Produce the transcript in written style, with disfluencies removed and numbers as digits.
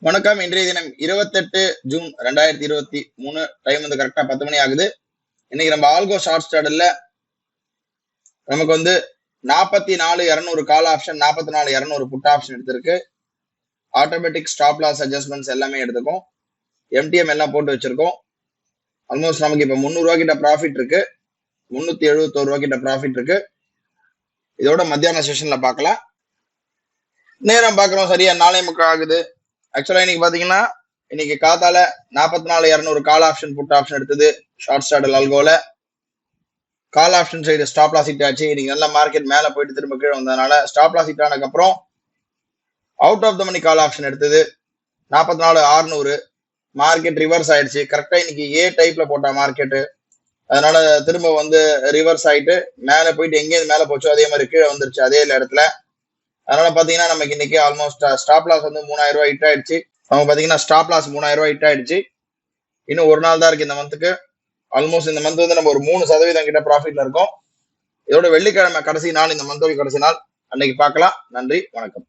வணக்கம். இன்றைய தினம் 28 ஜூன் 2023. டைம் வந்து கரெக்டா 10 மணி ஆகுது. இன்னைக்கு நம்ம ஆல்கோ ஷார்ட் ஸ்டார்டர்ல நமக்கு வந்து 44,200 கால் ஆப்ஷன், 44,200 புட் ஆப்ஷன் எடுத்திருக்கு. ஆட்டோமேட்டிக் ஸ்டாப் லாஸ் அட்ஜஸ்ட்மெண்ட்ஸ் எல்லாமே எடுத்துக்கும். எம்டிஎம் எல்லாம் போட்டு வச்சிருக்கோம். ஆல்மோஸ்ட் நமக்கு இப்ப 300 ரூபா கிட்ட ப்ராஃபிட் இருக்கு. 371 ரூபா கிட்ட ப்ராஃபிட் இருக்கு. இதோட மத்தியான செஷன்ல பார்க்கலாம். நேரம் பார்க்குறோம், சரியா 4:45 ஆகுது. ஆக்சுவலா இன்னைக்கு பாத்தீங்கன்னா இன்னைக்கு காத்தால 44,200 கால் ஆப்ஷன் புட் ஆப்ஷன் எடுத்தது. ஷார்ட் ஸ்டார்டல் ஆல்கோல call option side stop loss hit ஆச்சு. இன்னைக்கு நல்ல மார்க்கெட் மேல போயிட்டு திரும்ப கீழே வந்ததுனால ஸ்டாப் லாஸ் ஹிட் ஆனதுக்கு அப்புறம் out of the money call option எடுத்தது 44,600. மார்க்கெட் ரிவர்ஸ் ஆயிடுச்சு. கரெக்டா இன்னைக்கு ஏ டைப்ல போட்டா மார்க்கெட்டு, அதனால திரும்ப வந்து ரிவர்ஸ் ஆயிட்டு மேல போயிட்டு எங்கேயும் மேல போச்சோ அதே மாதிரி கீழே வந்துருச்சு அதே இடத்துல. அதனால பாத்தீங்கன்னா நமக்கு இன்னைக்கு ஆல்மோஸ்ட் ஸ்டாப் லாஸ் வந்து 3,000 ரூபாய் ஹிட் ஆயிடுச்சு. அவங்க பாத்தீங்கன்னா ஸ்டாப் லாஸ் 3,000 ரூபாய் ஹிட் ஆயிடுச்சு. இன்னும் ஒரு நாள் தான் இருக்கு இந்த மந்த்துக்கு. ஆல்மோஸ்ட் இந்த மந்த் வந்து நம்ம ஒரு 3% கிட்ட ப்ராஃபிட்ல இருக்கோம். இதோட வெள்ளிக்கிழமை கடைசி நாள், இந்த மந்தோட கடைசி நாள். அன்னைக்கு பார்க்கலாம். நன்றி, வணக்கம்.